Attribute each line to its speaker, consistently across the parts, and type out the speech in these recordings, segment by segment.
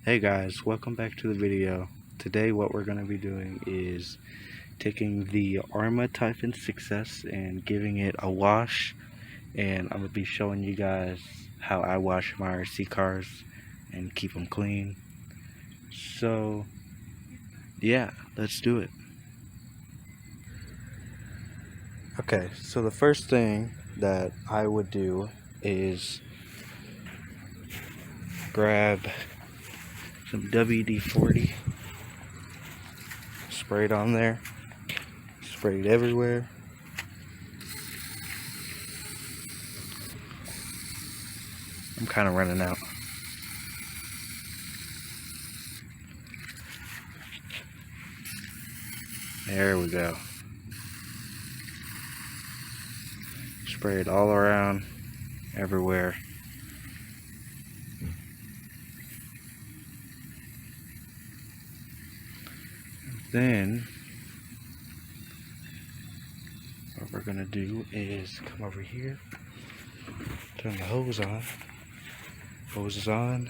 Speaker 1: Hey guys, welcome back to the video. Today what we're going to be doing is taking the Arrma Typhon 6S and giving it a wash, and I'm going to be showing you guys how I wash my RC cars and keep them clean. So yeah, let's do it. Okay, so the first thing that I would do is grab some WD-40, spray it on there, spray it everywhere. I'm kind of running out. There we go. Spray it all around, everywhere. Then what we're gonna do is come over here, turn the hose on. Hose is on.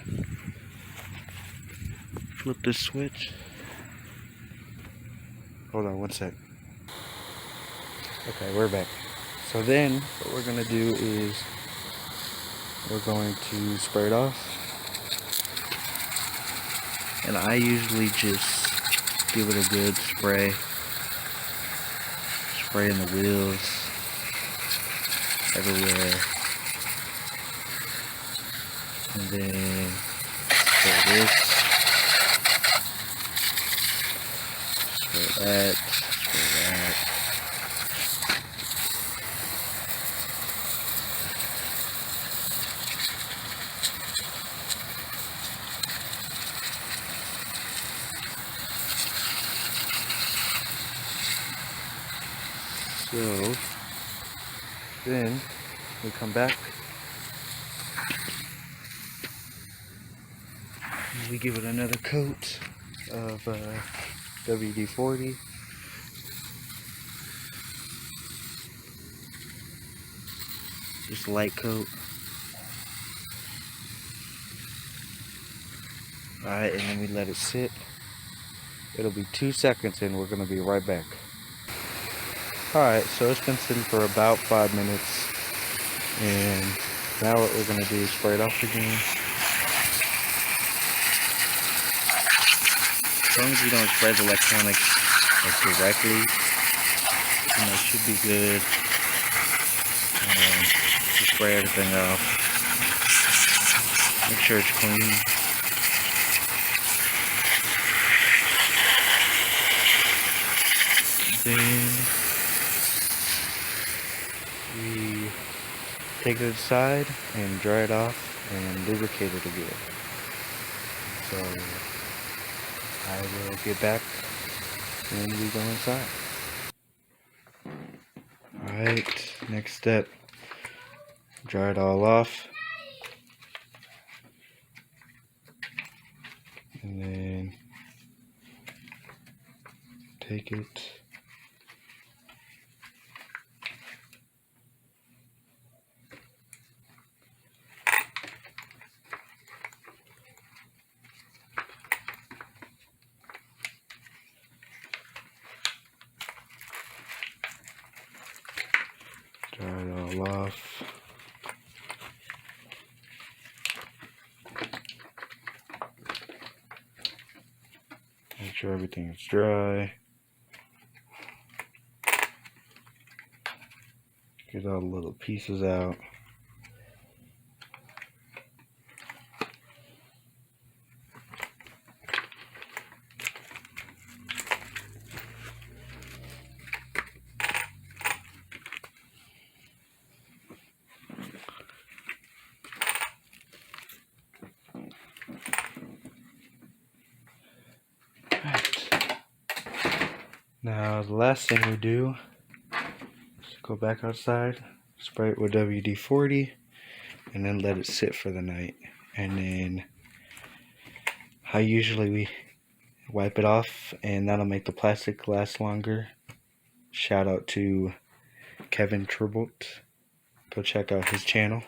Speaker 1: Flip this switch. Hold on one sec. Okay, we're back. So then what we're gonna do is we're going to spray it off. And I usually just give it a good spray. Spray in the wheels, everywhere. And then spray this. Spray that. Spray that. So then we come back, and we give it another coat of WD-40. Just a light coat. Alright, and then we let it sit. It'll be 2 seconds and we're going to be right back. Alright, so it's been sitting for about 5 minutes. And now what we're going to do is spray it off again. As long as you don't spray the electronics directly, it should be good. Just spray everything off. Make sure it's clean. Then we take it aside and dry it off and lubricate it again. So I will get back when we go inside. Alright, next step, dry it all off. And then take it. Dry it all off. Make sure everything is dry. Get all the little pieces out. Now the last thing we do is go back outside, spray it with WD-40, and then let it sit for the night. And then I usually wipe it off, and that'll make the plastic last longer. Shout out to Kevin Tribult. Go check out his channel.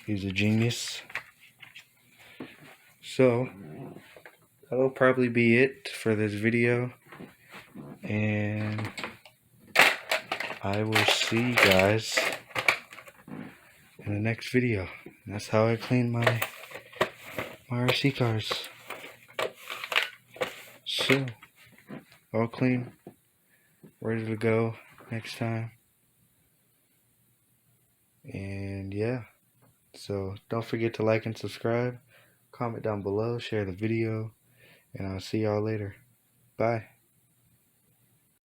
Speaker 1: He's a genius. So that'll probably be it for this video, and I will see you guys in the next video. And that's how I clean my RC cars. So all clean, ready to go next time. And yeah, so don't forget to like and subscribe, comment down below, share the video, and I'll see y'all later. Bye.